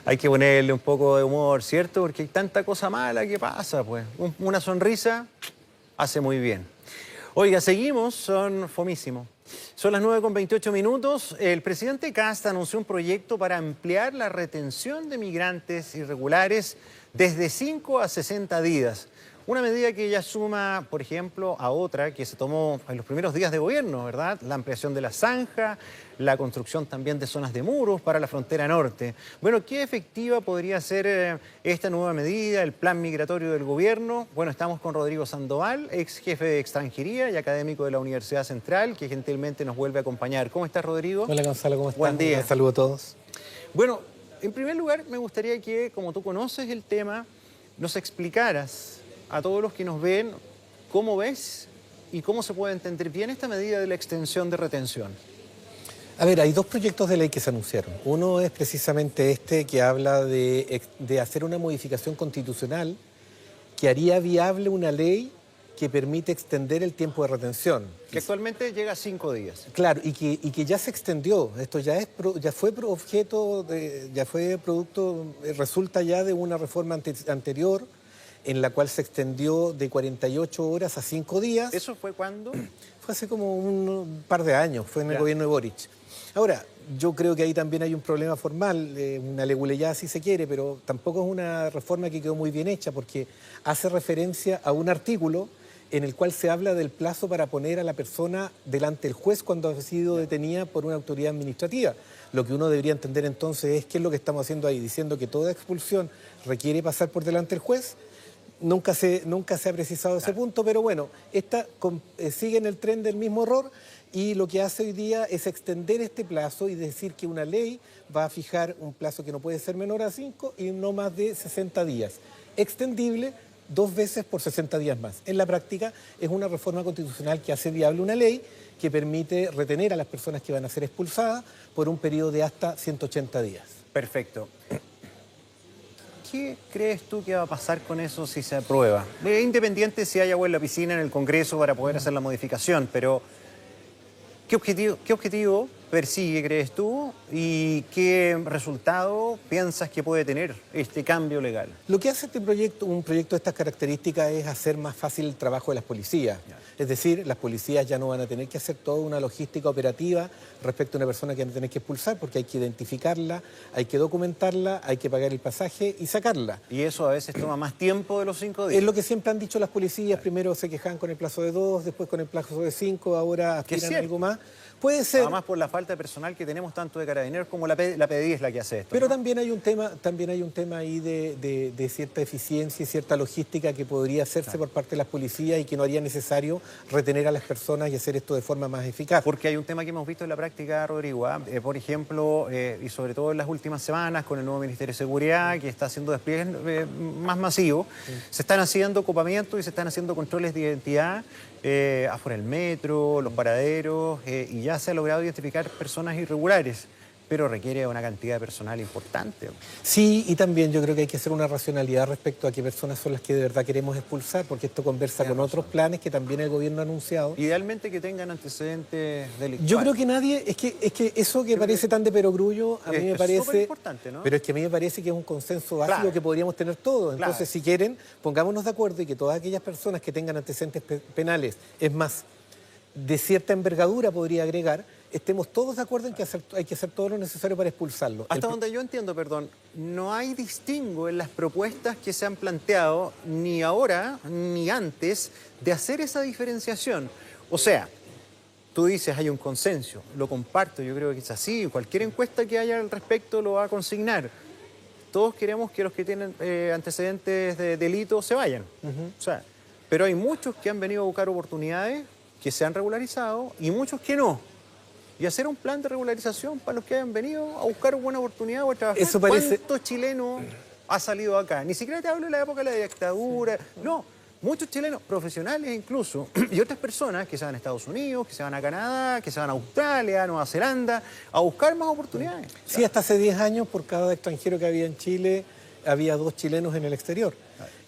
Hay que ponerle un poco de humor, ¿cierto? Porque hay tanta cosa mala que pasa, pues. Una sonrisa hace muy bien. Oiga, seguimos, son fomísimos. Son las 9:28. El presidente Kast anunció un proyecto para ampliar la retención de migrantes irregulares desde 5 a 60 días. Una medida que ya suma, por ejemplo, a otra que se tomó en los primeros días de gobierno, ¿verdad? La ampliación de la zanja, la construcción también de zonas de muros para la frontera norte. Bueno, ¿qué efectiva podría ser esta nueva medida, el plan migratorio del gobierno? Bueno, estamos con Rodrigo Sandoval, ex jefe de extranjería y académico de la Universidad Central, que gentilmente nos vuelve a acompañar. ¿Cómo estás, Rodrigo? Hola, Gonzalo, ¿cómo estás? Buen día. Un saludo a todos. Bueno, en primer lugar, me gustaría que, como tú conoces el tema, nos explicaras a todos los que nos ven cómo ves y cómo se puede entender bien esta medida de la extensión de retención. A ver, hay dos proyectos de ley que se anunciaron. Uno es precisamente este que habla de hacer una modificación constitucional que haría viable una ley que permite extender el tiempo de retención. Que actualmente llega a 5 días. Claro, y que ya se extendió. Esto ya fue objeto, ya fue producto, resulta ya de una reforma anterior, en la cual se extendió de 48 horas a 5 días. ¿Eso fue cuándo? Fue hace como un par de años, fue en el gobierno de Boric. Ahora, yo creo que ahí también hay un problema formal, una leguleyada si se quiere, pero tampoco es una reforma que quedó muy bien hecha porque hace referencia a un artículo en el cual se habla del plazo para poner a la persona delante del juez cuando ha sido detenida por una autoridad administrativa. Lo que uno debería entender entonces es qué es lo que estamos haciendo ahí, diciendo que toda expulsión requiere pasar por delante del juez. Nunca se ha precisado ese punto, pero bueno, esta sigue en el tren del mismo error y lo que hace hoy día es extender este plazo y decir que una ley va a fijar un plazo que no puede ser menor a 5 y no más de 60 días. Extendible 2 veces por 60 días más. En la práctica es una reforma constitucional que hace viable una ley que permite retener a las personas que van a ser expulsadas por un periodo de hasta 180 días. Perfecto. ¿Qué crees tú que va a pasar con eso si se aprueba? Independiente si hay agua en la piscina en el Congreso para poder hacer la modificación, pero ¿qué objetivo persigue, crees tú, y qué resultado piensas que puede tener este cambio legal? Lo que hace este proyecto, un proyecto de estas características, es hacer más fácil el trabajo de las policías. Es decir, las policías ya no van a tener que hacer toda una logística operativa respecto a una persona que van a tener que expulsar, porque hay que identificarla, hay que documentarla, hay que pagar el pasaje y sacarla. Y eso a veces toma más tiempo de los 5 días. Es lo que siempre han dicho las policías. Primero se quejaban con el plazo de 2, después con el plazo de 5, ahora aspiran a algo más. Puede ser. Además por la falta de personal que tenemos tanto de carabineros como la PDI es la que hace esto. Pero ¿no? también hay un tema ahí de cierta eficiencia y cierta logística que podría hacerse por parte de las policías y que no haría necesario retener a las personas y hacer esto de forma más eficaz. Porque hay un tema que hemos visto en la práctica, Rodrigo, por ejemplo, y sobre todo en las últimas semanas con el nuevo Ministerio de Seguridad que está haciendo despliegues más masivos, se están haciendo copamientos y se están haciendo controles de identidad afuera del metro, los paraderos, y ya se ha logrado identificar personas irregulares, pero requiere una cantidad de personal importante. Sí, y también yo creo que hay que hacer una racionalidad respecto a qué personas son las que de verdad queremos expulsar, porque esto conversa con otros planes que también el gobierno ha anunciado. Idealmente que tengan antecedentes delictuales. Yo creo que nadie, es que eso que parece tan de perogrullo, a mí me parece... Es súper importante, ¿no? Pero es que a mí me parece que es un consenso básico que podríamos tener todos. Entonces, si quieren, pongámonos de acuerdo y que todas aquellas personas que tengan antecedentes penales, es más, de cierta envergadura podría agregar, estemos todos de acuerdo en que hay que hacer todo lo necesario para expulsarlo. Hasta donde yo entiendo, perdón, no hay distingo en las propuestas que se han planteado, ni ahora ni antes, de hacer esa diferenciación. O sea, tú dices, hay un consenso, lo comparto, yo creo que es así, cualquier encuesta que haya al respecto lo va a consignar. Todos queremos que los que tienen antecedentes de delito se vayan. O sea, pero hay muchos que han venido a buscar oportunidades, que se han regularizado, y muchos que no. Y hacer un plan de regularización para los que hayan venido a buscar una oportunidad o a trabajar. Eso parece... ¿Cuántos chilenos ha salido acá? Ni siquiera te hablo de la época de la dictadura. No, muchos chilenos, profesionales incluso, y otras personas que se van a Estados Unidos, que se van a Canadá, que se van a Australia, Nueva Zelanda, a buscar más oportunidades. Sí, hasta hace 10 años por cada extranjero que había en Chile, había 2 chilenos en el exterior.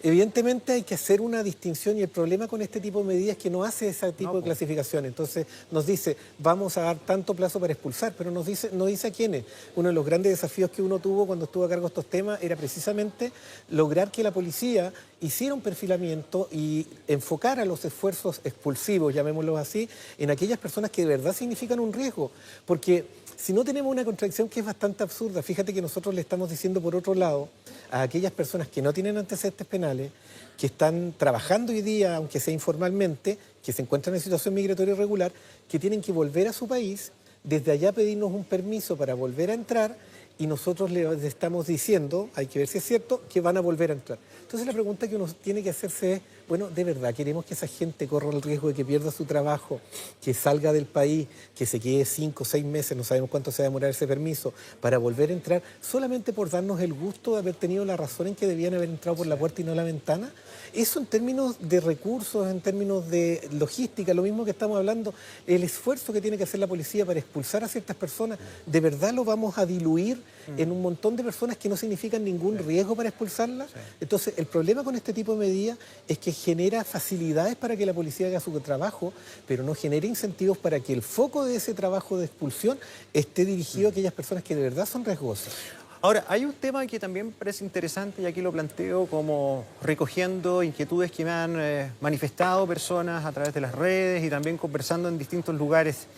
Evidentemente hay que hacer una distinción y el problema con este tipo de medidas es que no hace ese tipo de clasificación. Entonces nos dice, vamos a dar tanto plazo para expulsar, pero no dice a quiénes. Uno de los grandes desafíos que uno tuvo cuando estuvo a cargo de estos temas era precisamente lograr que la policía hiciera un perfilamiento y enfocara los esfuerzos expulsivos, llamémoslos así, en aquellas personas que de verdad significan un riesgo. Porque si no tenemos una contradicción que es bastante absurda, fíjate que nosotros le estamos diciendo por otro lado a aquellas personas que no tienen antecedentes penales, que están trabajando hoy día, aunque sea informalmente, que se encuentran en situación migratoria irregular, que tienen que volver a su país, desde allá pedirnos un permiso para volver a entrar y nosotros les estamos diciendo, hay que ver si es cierto, que van a volver a entrar. Entonces la pregunta que uno tiene que hacerse es, bueno, ¿de verdad queremos que esa gente corra el riesgo de que pierda su trabajo, que salga del país, que se quede 5 o 6 meses, no sabemos cuánto se va a demorar ese permiso, para volver a entrar, solamente por darnos el gusto de haber tenido la razón en que debían haber entrado por la puerta y no la ventana? Eso en términos de recursos, en términos de logística, lo mismo que estamos hablando, el esfuerzo que tiene que hacer la policía para expulsar a ciertas personas, ¿de verdad lo vamos a diluir en un montón de personas que no significan ningún riesgo para expulsarlas? Entonces, el problema con este tipo de medidas es que genera facilidades para que la policía haga su trabajo, pero no genera incentivos para que el foco de ese trabajo de expulsión esté dirigido a aquellas personas que de verdad son riesgosas. Ahora, hay un tema que también parece interesante y aquí lo planteo como recogiendo inquietudes que me han manifestado personas a través de las redes y también conversando en distintos lugares.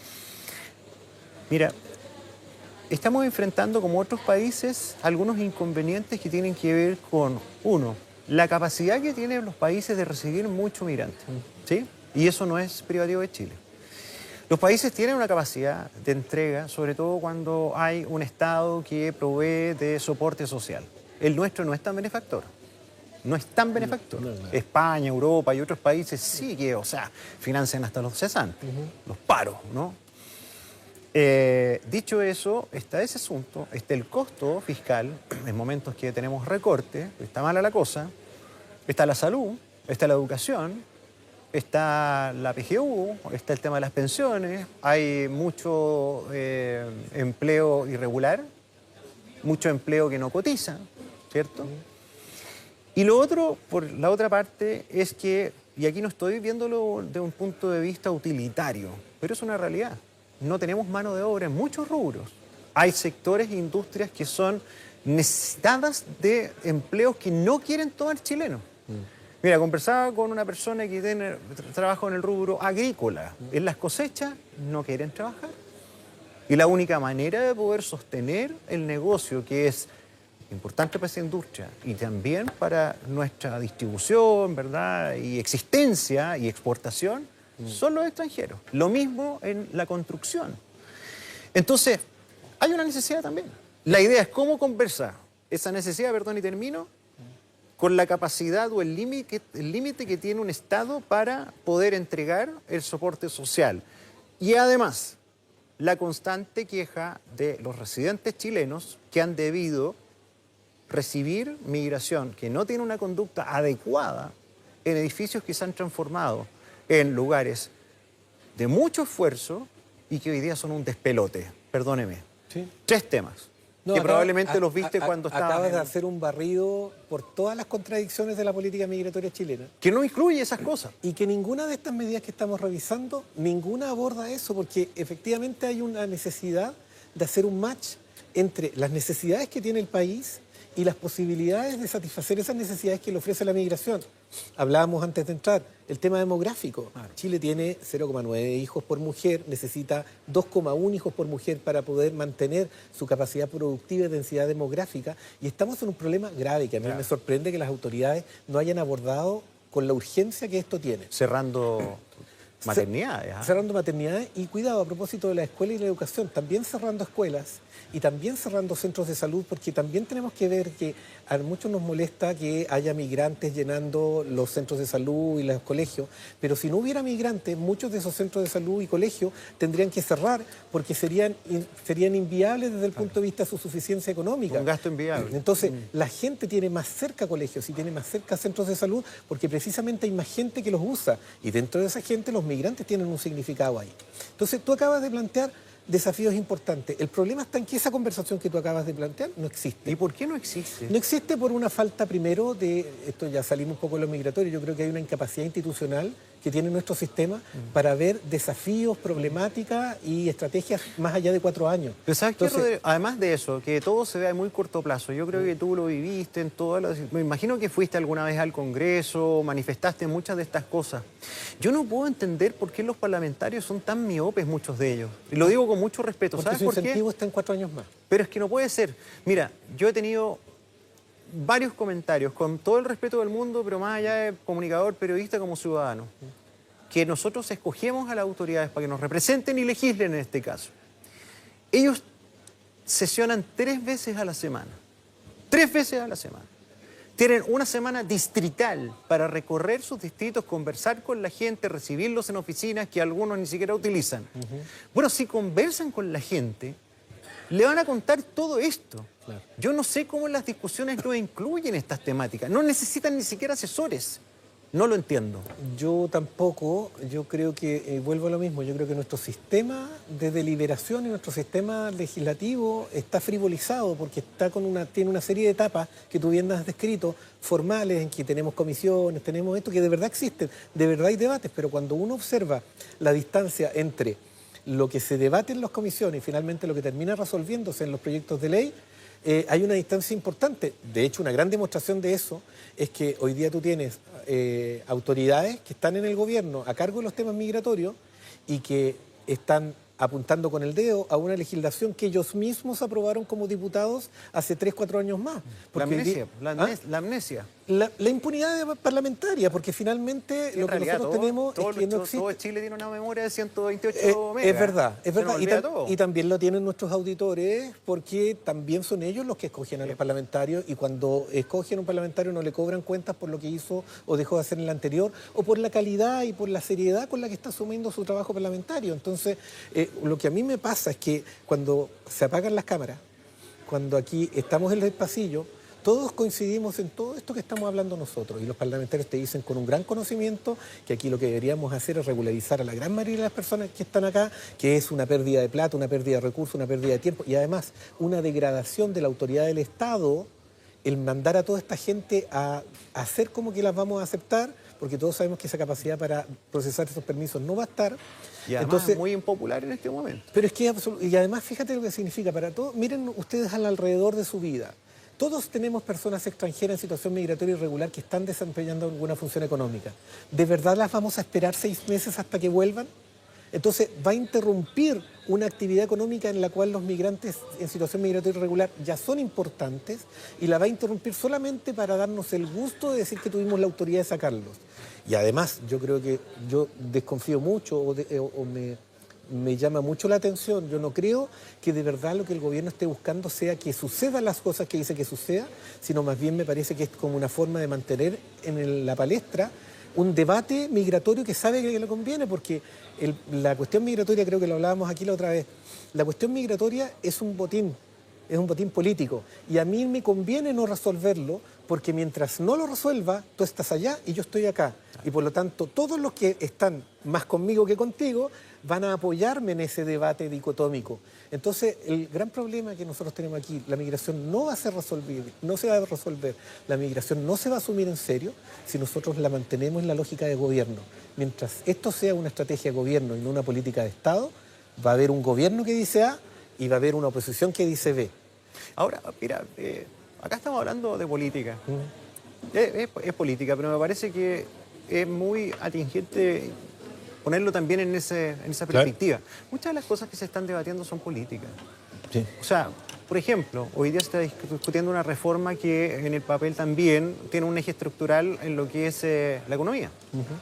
Mira, estamos enfrentando, como otros países, algunos inconvenientes que tienen que ver con, uno, la capacidad que tienen los países de recibir muchos migrantes, ¿sí? Y eso no es privativo de Chile. Los países tienen una capacidad de entrega, sobre todo cuando hay un Estado que provee de soporte social. El nuestro no es tan benefactor. No es tan benefactor. No. España, Europa y otros países sí que, o sea, financian hasta los cesantes, los paros, ¿no? Dicho eso, está ese asunto, está el costo fiscal, en momentos que tenemos recorte, está mala la cosa, está la salud, está la educación, está la PGU, está el tema de las pensiones, hay mucho empleo irregular, mucho empleo que no cotiza, ¿cierto? Y lo otro, por la otra parte, es que, y aquí no estoy viéndolo de un punto de vista utilitario, pero es una realidad. No tenemos mano de obra en muchos rubros. Hay sectores e industrias que son necesitadas de empleos que no quieren tomar chilenos. Mira, conversaba con una persona que tiene trabajo en el rubro agrícola. En las cosechas no quieren trabajar. Y la única manera de poder sostener el negocio, que es importante para esa industria y también para nuestra distribución, ¿verdad? Y existencia y exportación, son los extranjeros. Lo mismo en la construcción. Entonces, hay una necesidad también. La idea es cómo conversar esa necesidad, perdón, y termino, con la capacidad o el límite que tiene un Estado para poder entregar el soporte social. Y además, la constante queja de los residentes chilenos que han debido recibir migración que no tiene una conducta adecuada en edificios que se han transformado en lugares de mucho esfuerzo y que hoy día son un despelote. Perdóneme. ¿Sí? 3 temas. Que probablemente los viste cuando estabas... Acabas de hacer un barrido por todas las contradicciones de la política migratoria chilena. Que no incluye esas cosas. Y que ninguna de estas medidas que estamos revisando, ninguna aborda eso, porque efectivamente hay una necesidad de hacer un match entre las necesidades que tiene el país y las posibilidades de satisfacer esas necesidades que le ofrece la migración. Hablábamos antes de entrar, el tema demográfico. Chile tiene 0,9 hijos por mujer, necesita 2,1 hijos por mujer para poder mantener su capacidad productiva y densidad demográfica, y estamos en un problema grave que a mí me sorprende que las autoridades no hayan abordado con la urgencia que esto tiene. Cerrando maternidades. Cerrando maternidades y cuidado, a propósito de la escuela y la educación, también cerrando escuelas y también cerrando centros de salud, porque también tenemos que ver que a muchos nos molesta que haya migrantes llenando los centros de salud y los colegios, pero si no hubiera migrantes, muchos de esos centros de salud y colegios tendrían que cerrar porque serían inviables desde el punto de vista de su suficiencia económica. Un gasto inviable. Entonces, la gente tiene más cerca colegios y tiene más cerca centros de salud porque precisamente hay más gente que los usa y dentro de esa gente los migrantes tienen un significado ahí. Entonces, tú acabas de plantear desafíos importantes. El problema está en que esa conversación que tú acabas de plantear no existe. ¿Y por qué no existe? No existe por una falta, primero, esto ya salimos un poco de lo migratorio, yo creo que hay una incapacidad institucional que tiene nuestro sistema para ver desafíos, problemáticas y estrategias más allá de 4 años. Pero ¿sabes qué, Rodrigo? Además de eso, que todo se ve a muy corto plazo, yo creo que tú lo viviste en todo me imagino que fuiste alguna vez al Congreso, manifestaste muchas de estas cosas. Yo no puedo entender por qué los parlamentarios son tan miopes, muchos de ellos. Y lo digo con mucho respeto. Porque ¿Sabes su por qué? incentivo está en 4 años más. Pero es que no puede ser. Mira, yo he tenido varios comentarios, con todo el respeto del mundo, pero más allá de comunicador, periodista, como ciudadano, que nosotros escogemos a las autoridades para que nos representen y legislen en este caso. Ellos sesionan 3 veces a la semana. 3 veces a la semana. Tienen una semana distrital para recorrer sus distritos, conversar con la gente, recibirlos en oficinas que algunos ni siquiera utilizan. Bueno, si conversan con la gente, le van a contar todo esto. Claro. Yo no sé cómo las discusiones no incluyen estas temáticas. No necesitan ni siquiera asesores. No lo entiendo. Yo tampoco. Yo creo que, vuelvo a lo mismo, yo creo que nuestro sistema de deliberación y nuestro sistema legislativo está frivolizado porque tiene una serie de etapas que tú bien has descrito, formales, en que tenemos comisiones, tenemos esto, que de verdad existen, de verdad hay debates, pero cuando uno observa la distancia entre lo que se debate en las comisiones y finalmente lo que termina resolviéndose en los proyectos de ley, hay una distancia importante. De hecho, una gran demostración de eso es que hoy día tú tienes autoridades que están en el gobierno a cargo de los temas migratorios y que están apuntando con el dedo a una legislación que ellos mismos aprobaron como diputados hace 3, 4 años más. Porque la amnesia. La impunidad parlamentaria, porque finalmente lo que nosotros tenemos es que no existe. Todo Chile tiene una memoria de 128 megas. Es verdad, es verdad. Y también lo tienen nuestros auditores, porque también son ellos los que escogen a los parlamentarios, y cuando escogen a un parlamentario no le cobran cuentas por lo que hizo o dejó de hacer en el anterior, o por la calidad y por la seriedad con la que está asumiendo su trabajo parlamentario. Entonces, lo que a mí me pasa es que cuando se apagan las cámaras, cuando aquí estamos en el pasillo, todos coincidimos en todo esto que estamos hablando nosotros, y los parlamentarios te dicen con un gran conocimiento que aquí lo que deberíamos hacer es regularizar a la gran mayoría de las personas que están acá, que es una pérdida de plata, una pérdida de recursos, una pérdida de tiempo y además una degradación de la autoridad del Estado, el mandar a toda esta gente a hacer como que las vamos a aceptar, porque todos sabemos que esa capacidad para procesar esos permisos no va a estar. Y además es muy impopular en este momento. Pero es que y además fíjate lo que significa para todos. Miren ustedes alrededor de su vida. Todos tenemos personas extranjeras en situación migratoria irregular que están desempeñando alguna función económica. ¿De verdad las vamos a esperar 6 meses hasta que vuelvan? Entonces va a interrumpir una actividad económica en la cual los migrantes en situación migratoria irregular ya son importantes, y la va a interrumpir solamente para darnos el gusto de decir que tuvimos la autoridad de sacarlos. Y además yo creo que yo desconfío mucho me llama mucho la atención. Yo no creo que de verdad lo que el gobierno esté buscando sea que sucedan las cosas que dice que suceda, sino más bien me parece que es como una forma de mantener en la palestra un debate migratorio que sabe que le conviene, porque la cuestión migratoria, creo que lo hablábamos aquí la otra vez, la cuestión migratoria es un botín político, y a mí me conviene no resolverlo, porque mientras no lo resuelva, tú estás allá y yo estoy acá, y por lo tanto todos los que están más conmigo que contigo van a apoyarme en ese debate dicotómico. Entonces, el gran problema que nosotros tenemos aquí, la migración no va a ser resolvible, no se va a resolver, la migración no se va a asumir en serio si nosotros la mantenemos en la lógica de gobierno. Mientras esto sea una estrategia de gobierno y no una política de Estado, va a haber un gobierno que dice A y va a haber una oposición que dice B. Ahora, mira, acá estamos hablando de política. Es política, pero me parece que es muy atingente ponerlo también en esa perspectiva. Claro. Muchas de las cosas que se están debatiendo son políticas. Sí. O sea, por ejemplo, hoy día se está discutiendo una reforma que en el papel también tiene un eje estructural en lo que es la economía,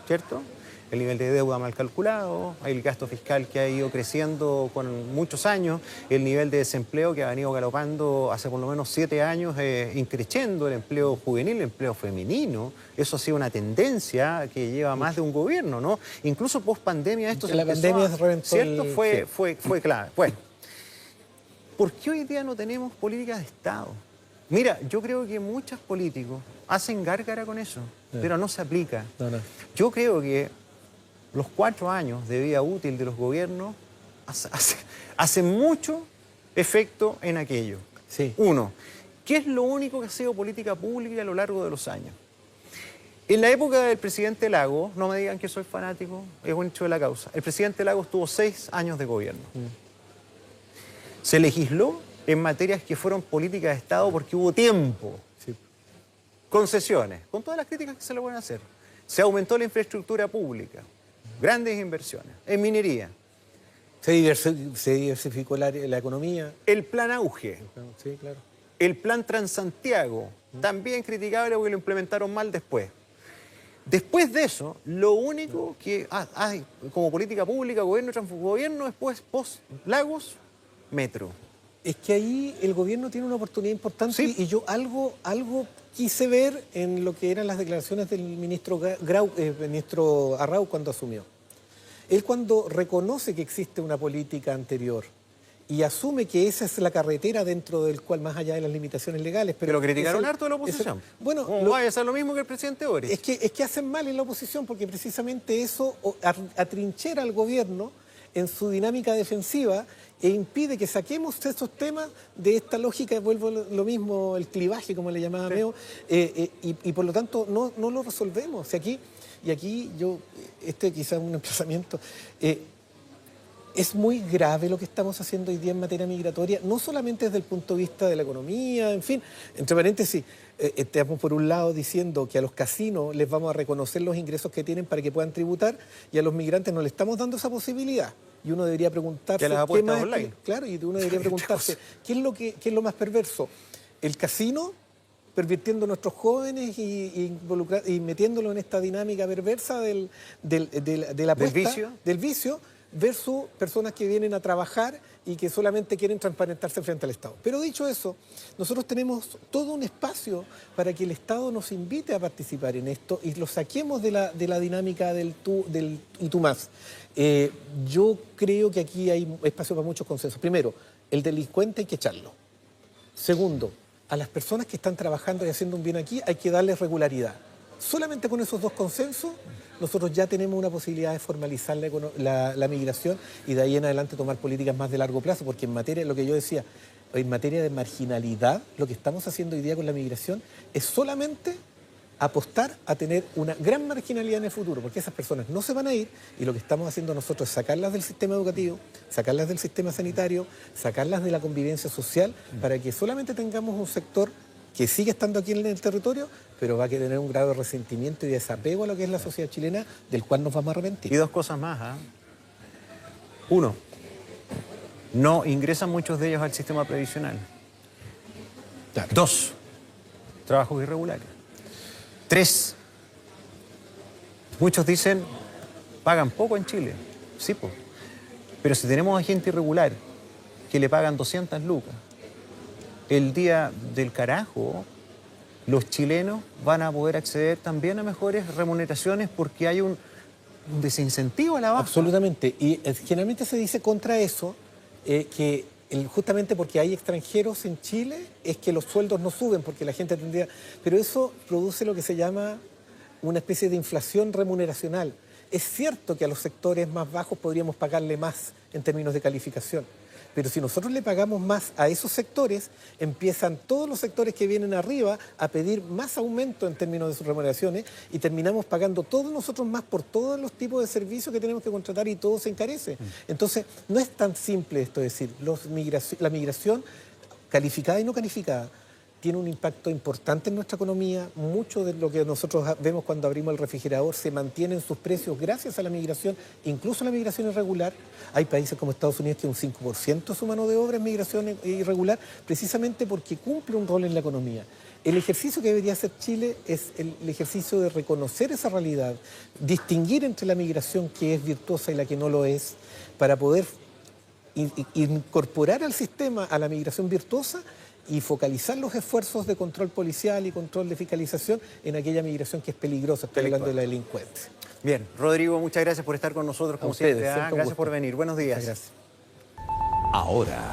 ¿cierto? El nivel de deuda mal calculado, el gasto fiscal que ha ido creciendo con muchos años, el nivel de desempleo que ha venido galopando hace por lo menos 7 años, increciendo el empleo juvenil, el empleo femenino. Eso ha sido una tendencia que lleva más de un gobierno, ¿no? Incluso post pandemia esto se empezó ¿cierto? Fue clave. Bueno, ¿por qué hoy día no tenemos políticas de Estado? Mira, yo creo que muchos políticos hacen gárgara con eso, pero no se aplica. Yo creo que los 4 años de vida útil de los gobiernos hace mucho efecto en aquello. Sí. Uno, ¿qué es lo único que ha sido política pública a lo largo de los años? En la época del presidente Lagos, no me digan que soy fanático, es un hecho de la causa. El presidente Lagos tuvo 6 años de gobierno. Se legisló en materias que fueron políticas de Estado porque hubo tiempo. Sí. Concesiones, con todas las críticas que se le pueden hacer. Se aumentó la infraestructura pública, grandes inversiones, en minería. Se diversificó la economía. El plan Auge, Sí, claro. el plan Transantiago, también criticable porque lo implementaron mal después. Después de eso, lo único que hay como política pública, gobierno después, post-Lagos, metro. Es que ahí el gobierno tiene una oportunidad importante Sí. y yo algo quise ver en lo que eran las declaraciones del ministro ministro Arrau cuando asumió. Él cuando reconoce que existe una política anterior y asume que esa es la carretera dentro del cual, más allá de las limitaciones legales... Pero criticaron harto de la oposición. Bueno, ¿Cómo vaya a ser lo mismo que el presidente Boric? es que hacen mal en la oposición porque precisamente eso atrinchera al gobierno en su dinámica defensiva e impide que saquemos esos temas de esta lógica, vuelvo lo mismo, el clivaje, como le llamaba Meo, y por lo tanto no lo resolvemos. Y aquí yo, quizás es un emplazamiento, es muy grave lo que estamos haciendo hoy día en materia migratoria, no solamente desde el punto de vista de la economía, en fin, entre paréntesis, estamos por un lado diciendo que a los casinos les vamos a reconocer los ingresos que tienen para que puedan tributar y a los migrantes no le estamos dando esa posibilidad. Y uno debería preguntarse... Que las apuestas online. Claro, y uno debería preguntarse, ¿qué es lo más perverso? ¿El casino, pervirtiendo a nuestros jóvenes y metiéndolo en esta dinámica perversa de la apuesta, del vicio, versus personas que vienen a trabajar y que solamente quieren transparentarse frente al Estado? Pero dicho eso, nosotros tenemos todo un espacio para que el Estado nos invite a participar en esto y lo saquemos de la dinámica del y tú más. Yo creo que aquí hay espacio para muchos consensos. Primero, el delincuente hay que echarlo. Segundo, a las personas que están trabajando y haciendo un bien aquí hay que darles regularidad. Solamente con esos dos consensos nosotros ya tenemos una posibilidad de formalizar la migración y de ahí en adelante tomar políticas más de largo plazo, porque en materia, lo que yo decía, en materia de marginalidad, lo que estamos haciendo hoy día con la migración es solamente apostar a tener una gran marginalidad en el futuro, porque esas personas no se van a ir y lo que estamos haciendo nosotros es sacarlas del sistema educativo, sacarlas del sistema sanitario, sacarlas de la convivencia social, para que solamente tengamos un sector que sigue estando aquí en el territorio, pero va a tener un grado de resentimiento y desapego a lo que es la sociedad chilena, del cual nos vamos a arrepentir. Y dos cosas más. Uno, no ingresan muchos de ellos al sistema previsional. Claro. Dos, trabajos irregulares. Tres, muchos dicen, pagan poco en Chile. Sí, pues. Pero si tenemos a gente irregular que le pagan 200 lucas, el día del carajo, los chilenos van a poder acceder también a mejores remuneraciones porque hay un desincentivo a la baja. Absolutamente. Y generalmente se dice contra eso que justamente porque hay extranjeros en Chile es que los sueldos no suben porque la gente tendría... Pero eso produce lo que se llama una especie de inflación remuneracional. Es cierto que a los sectores más bajos podríamos pagarle más en términos de calificación. Pero si nosotros le pagamos más a esos sectores, empiezan todos los sectores que vienen arriba a pedir más aumento en términos de sus remuneraciones y terminamos pagando todos nosotros más por todos los tipos de servicios que tenemos que contratar y todo se encarece. Entonces, no es tan simple esto, es decir, la migración calificada y no calificada tiene un impacto importante en nuestra economía. Mucho de lo que nosotros vemos cuando abrimos el refrigerador se mantiene en sus precios gracias a la migración, incluso la migración irregular. Hay países como Estados Unidos que un 5% de su mano de obra es migración irregular, precisamente porque cumple un rol en la economía. El ejercicio que debería hacer Chile es el ejercicio de reconocer esa realidad, distinguir entre la migración que es virtuosa y la que no lo es, para poder incorporar al sistema a la migración virtuosa y focalizar los esfuerzos de control policial y control de fiscalización en aquella migración que es peligrosa. Estoy hablando de la delincuencia. Bien, Rodrigo, muchas gracias por estar con nosotros como siempre. Gracias por venir. Buenos días. Gracias. Ahora.